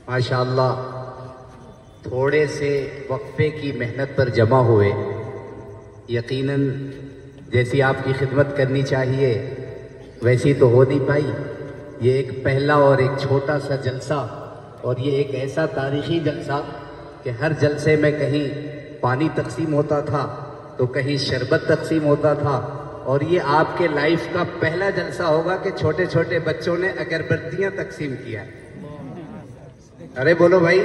ماشاءاللہ تھوڑے سے وقفے کی محنت پر جمع ہوئے، یقیناً جیسی آپ کی خدمت کرنی چاہیے ویسی تو ہو نہیں پائی۔ یہ ایک پہلا اور ایک چھوٹا سا جلسہ، اور یہ ایک ایسا تاریخی جلسہ کہ ہر جلسے میں کہیں پانی تقسیم ہوتا تھا تو کہیں شربت تقسیم ہوتا تھا، اور یہ آپ کے لائف کا پہلا جلسہ ہوگا کہ چھوٹے چھوٹے بچوں نے اگربتیاں تقسیم کیا۔ ارے بولو بھائی،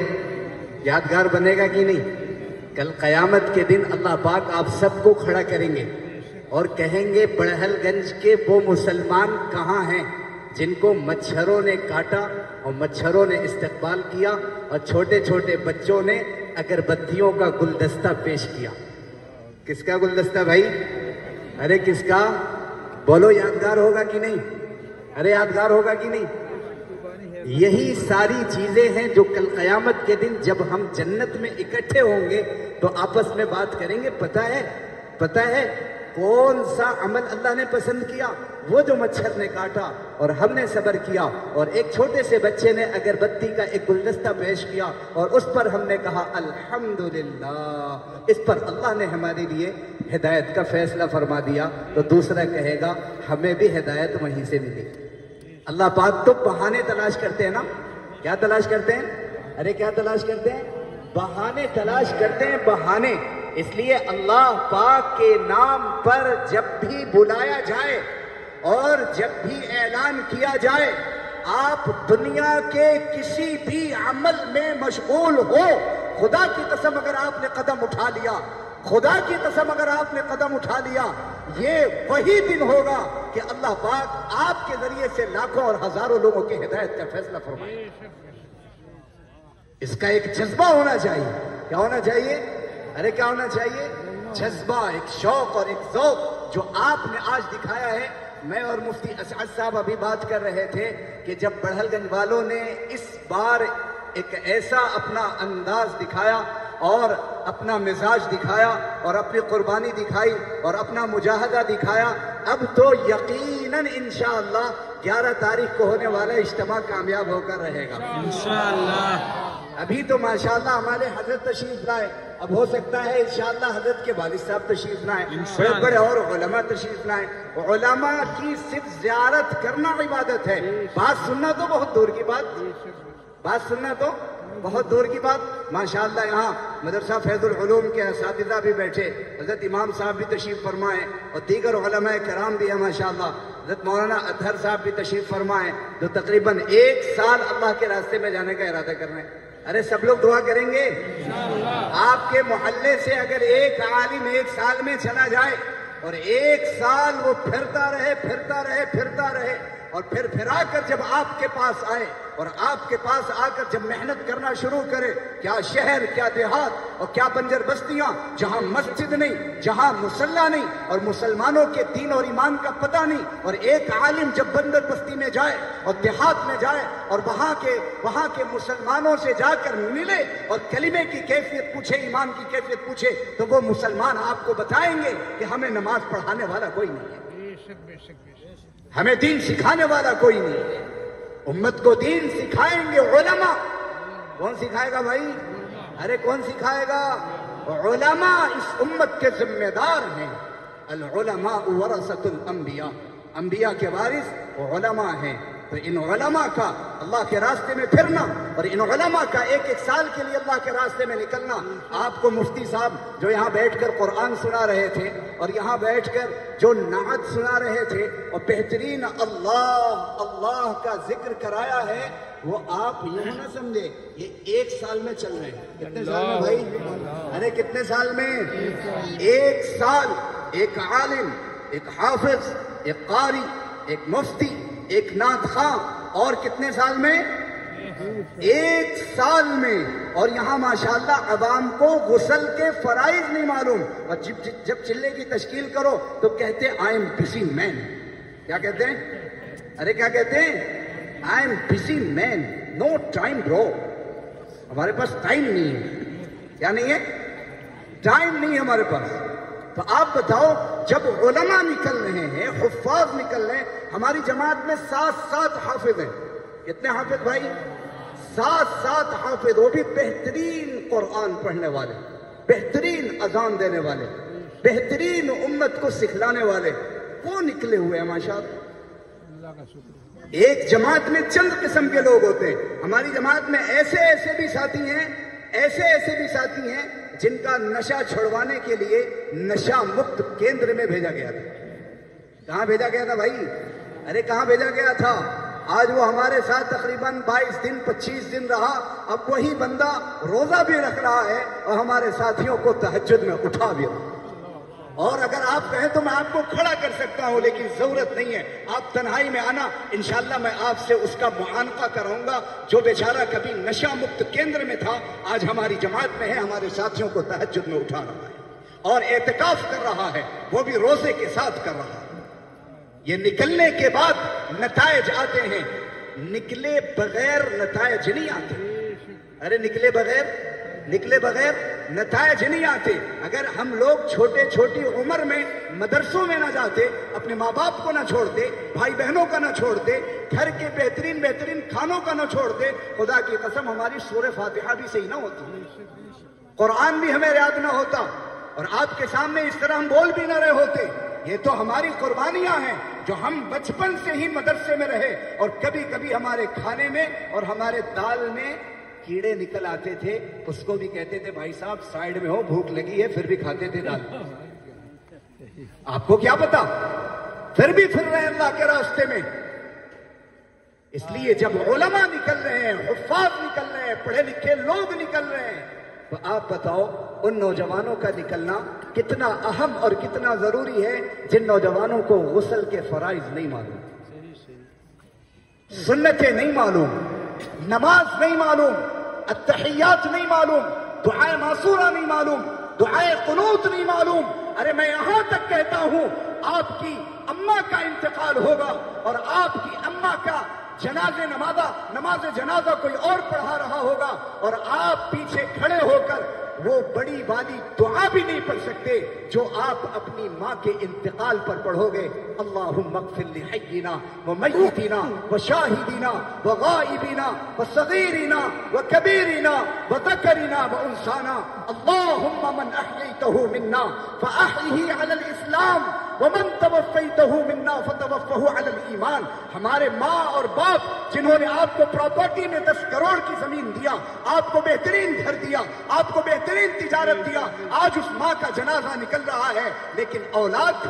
یادگار بنے گا کہ نہیں؟ کل قیامت کے دن اللہ پاک آپ سب کو کھڑا کریں گے اور کہیں گے بڑھل گنج کے وہ مسلمان کہاں ہیں جن کو مچھروں نے کاٹا اور مچھروں نے استقبال کیا اور چھوٹے چھوٹے بچوں نے اگربتیوں کا گلدستہ پیش کیا۔ کس کا گلدستہ بھائی؟ ارے کس کا؟ بولو یادگار ہوگا کہ نہیں؟ ارے یادگار ہوگا کہ نہیں؟ یہی ساری چیزیں ہیں جو کل قیامت کے دن جب ہم جنت میں اکٹھے ہوں گے تو آپس میں بات کریں گے، پتہ ہے کون سا عمل اللہ نے پسند کیا؟ وہ جو مچھر نے کاٹا اور ہم نے صبر کیا، اور ایک چھوٹے سے بچے نے اگربتی کا ایک گلدستہ پیش کیا اور اس پر ہم نے کہا الحمدللہ، اس پر اللہ نے ہمارے لیے ہدایت کا فیصلہ فرما دیا، تو دوسرا کہے گا ہمیں بھی ہدایت وہیں سے ملی۔ اللہ پاک تو بہانے تلاش کرتے ہیں نا؟ کیا تلاش کرتے ہیں؟ ارے کیا تلاش کرتے ہیں؟ بہانے تلاش کرتے ہیں، بہانے۔ اس لیے اللہ پاک کے نام پر جب بھی بلایا جائے اور جب بھی اعلان کیا جائے، آپ دنیا کے کسی بھی عمل میں مشغول ہو، خدا کی قسم اگر آپ نے قدم اٹھا لیا، خدا کی قسم اگر آپ نے قدم اٹھا لیا، یہ وہی دن ہوگا کہ اللہ پاک آپ کے ذریعے سے لاکھوں اور ہزاروں لوگوں کی ہدایت کا فیصلہ فرمائے۔ اس کا ایک جذبہ ہونا چاہیے۔ کیا ہونا چاہیے؟ ارے کیا ہونا چاہیے؟ جذبہ، ایک شوق اور ایک ذوق جو آپ نے آج دکھایا ہے۔ میں اور مفتی اسعد صاحب ابھی بات کر رہے تھے کہ جب بڑھل گنج والوں نے اس بار ایک ایسا اپنا انداز دکھایا اور اپنا مزاج دکھایا اور اپنی قربانی دکھائی اور اپنا مجاہدہ دکھایا، اب تو یقیناً انشاءاللہ 11 تاریخ کو ہونے والا اجتماع کامیاب ہو کر رہے گا انشاءاللہ۔ ابھی تو ماشاءاللہ ہمارے حضرت تشریف لائے، اب ہو سکتا ہے انشاءاللہ حضرت کے والد صاحب تشریف لائیں، بڑے بڑے اور علماء تشریف لائیں۔ علماء کی صرف زیارت کرنا عبادت ہے، بات سننا تو بہت دور کی بات، بات سننا تو بہت دور کی بات۔ ماشاءاللہ یہاں مدرسہ فیض العلوم کے اساتذہ بھی بیٹھے، حضرت امام صاحب بھی تشریف فرمائیں اور دیگر علماء کرام بھی ہیں ماشاءاللہ۔ حضرت مولانا اطہر صاحب بھی تشریف فرمائیں جو تقریباً 1 سال اللہ کے راستے میں جانے کا ارادہ کر رہے ہیں۔ ارے سب لوگ دعا کریں گے آپ کے محلے سے اگر ایک عالم 1 سال میں چلا جائے اور 1 سال وہ پھرتا رہے اور پھر پھرا کر جب آپ کے پاس آئے اور آپ کے پاس آ کر جب محنت کرنا شروع کرے، کیا شہر، کیا دیہات اور کیا بنجر بستیاں جہاں مسجد نہیں، جہاں مصلی نہیں اور مسلمانوں کے دین اور ایمان کا پتہ نہیں، اور ایک عالم جب بنجر بستی میں جائے اور دیہات میں جائے اور وہاں کے مسلمانوں سے جا کر ملے اور کلمے کی کیفیت پوچھے، ایمان کی کیفیت پوچھے، تو وہ مسلمان آپ کو بتائیں گے کہ ہمیں نماز پڑھانے والا کوئی نہیں ہے، ہمیں دین سکھانے والا کوئی نہیں ہے۔ امت کو دین سکھائیں گے علماء۔ کون سکھائے گا بھائی؟ ارے کون سکھائے گا؟ علماء اس امت کے ذمہ دار ہیں۔ العلماء ورثۃ الانبیاء، انبیاء کے وارث علماء ہیں۔ تو ان علماء کا اللہ کے راستے میں پھرنا اور ان علماء کا 1 سال کے لیے اللہ کے راستے میں نکلنا، آپ کو مفتی صاحب جو یہاں بیٹھ کر قرآن سنا رہے تھے اور یہاں بیٹھ کر جو نعت سنا رہے تھے اور بہترین اللہ کا ذکر کرایا ہے، وہ آپ یوں نہ سمجھے یہ 1 سال میں چل رہے ہیں۔ کتنے سال میں بھائی؟ ارے کتنے سال میں؟ 1 سال، ایک عالم، ایک حافظ، ایک قاری، ایک مفتی، ایک نعت خواں، اور کتنے سال میں؟ 1 سال میں۔ اور یہاں ماشاءاللہ عوام کو غسل کے فرائض نہیں معلوم، اور جب چلے کی تشکیل کرو تو کہتے آئی ایم بزی مین۔ کیا کہتے ہیں؟ ارے کیا کہتے ہیں؟ I'm busy man, no time bro, ہمارے پاس ٹائم نہیں ہے۔ کیا نہیں ہے؟ ٹائم نہیں ہے ہمارے پاس۔ تو آپ بتاؤ، جب علماء نکل رہے ہیں، حفاظ نکل رہے ہیں، ہماری جماعت میں 7 حافظ ہیں۔ کتنے حافظ بھائی؟ 7 حافظ، وہ بھی بہترین قرآن پڑھنے والے، بہترین اذان دینے والے، بہترین امت کو سکھلانے والے، وہ نکلے ہوئے ہیں ماشاءاللہ۔ ایک جماعت میں چند قسم کے لوگ ہوتے ہیں، ہماری جماعت میں ایسے بھی ساتھی ہیں، ایسے بھی ساتھی ہیں جن کا نشہ چھڑوانے کے لیے نشہ مکت کیندر میں بھیجا گیا تھا۔ کہاں بھیجا گیا تھا بھائی؟ ارے کہاں بھیجا گیا تھا؟ آج وہ ہمارے ساتھ تقریباً 22 دن 25 دن رہا، اب وہی بندہ روزہ بھی رکھ رہا ہے اور ہمارے ساتھیوں کو تہجد میں اٹھا بھی رہا۔ اور اگر آپ کہیں تو میں آپ کو کھڑا کر سکتا ہوں، لیکن ضرورت نہیں ہے، آپ تنہائی میں آنا، انشاءاللہ میں آپ سے اس کا معانقہ کراؤں گا۔ جو بیچارہ کبھی نشہ مکت کیندر میں تھا، آج ہماری جماعت میں ہے، ہمارے ساتھیوں کو تہجد میں اٹھا رہا ہے اور اعتکاف کر رہا ہے، وہ بھی روزے کے ساتھ کر رہا ہے۔ یہ نکلنے کے بعد نتائج آتے ہیں، نکلے بغیر نتائج نہیں آتے۔ ارے نکلے بغیر نتائج نہیں آتے۔ اگر ہم لوگ چھوٹی عمر میں مدرسوں میں نہ جاتے، اپنے ماں باپ کو نہ چھوڑتے، بھائی بہنوں کا نہ چھوڑتے، گھر کے بہترین کھانوں کا نہ چھوڑتے، خدا کی قسم ہماری سورہ فاتحہ بھی صحیح نہ ہوتی، قرآن بھی ہمیں یاد نہ ہوتا، اور آپ کے سامنے اس طرح ہم بول بھی نہ رہے ہوتے۔ یہ تو ہماری قربانیاں ہیں جو ہم بچپن سے ہی مدرسے میں رہے، اور کبھی کبھی ہمارے کھانے میں اور ہمارے دال میں کیڑے نکل آتے تھے، اس کو بھی کہتے تھے بھائی صاحب سائیڈ میں ہو، بھوک لگی ہے، پھر بھی کھاتے تھے دال۔ آپ کو کیا پتا، پھر بھی پھر رہے ہیں اللہ کے راستے میں۔ اس لیے جب علماء نکل رہے ہیں، حفاظ نکل رہے ہیں، پڑھے لکھے لوگ نکل رہے ہیں، تو آپ بتاؤ ان نوجوانوں کا نکلنا کتنا اہم اور کتنا ضروری ہے جن نوجوانوں کو غسل کے فرائض نہیں معلوم، سنتیں نہیں معلوم، نماز نہیں معلوم، التحیات نہیں معلوم، دعائے معصورہ نہیں معلوم، دعائے قنوت نہیں معلوم۔ ارے میں یہاں تک کہتا ہوں آپ کی اماں کا انتقال ہوگا اور آپ کی اماں کا نماز جنازہ کوئی اور پڑھا رہا ہوگا، اور آپ پیچھے کھڑے ہو کر وہ بڑی والی دعا بھی نہیں پڑھ سکتے جو آپ اپنی ماں کے انتقال پر پڑھو گے۔ اللہم اغفر لحینا ومیتنا وشاہدنا وغائبنا وصغیرنا وکبیرنا وذکرنا وانثانا، اللہم من احییتہ منا فاحیہ علی الاسلام ومن توفیتہ منا فتوفہ علی الایمان۔ ہمارے ماں اور باپ جنہوں نے آپ کو پراپرٹی میں 10 کروڑ کی زمین دیا، آپ کو بہترین گھر دیا، آپ کو بہترین تجارت دیا، آج اس ماں کا جنازہ نکل رہا ہے، لیکن اولاد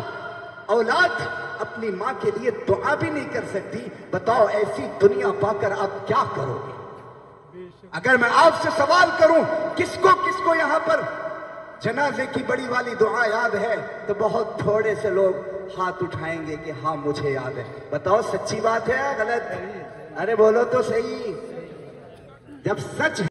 اپنی ماں کے لیے دعا بھی نہیں کر سکتی۔ بتاؤ ایسی دنیا پا کر آپ کیا کرو گے؟ اگر میں آپ سے سوال کروں کس کو یہاں پر جنازے کی بڑی والی دعا یاد ہے، تو بہت تھوڑے سے لوگ ہاتھ اٹھائیں گے کہ ہاں مجھے یاد ہے۔ بتاؤ سچی بات ہے یا غلط؟ ارے بولو تو صحیح۔ جب سچ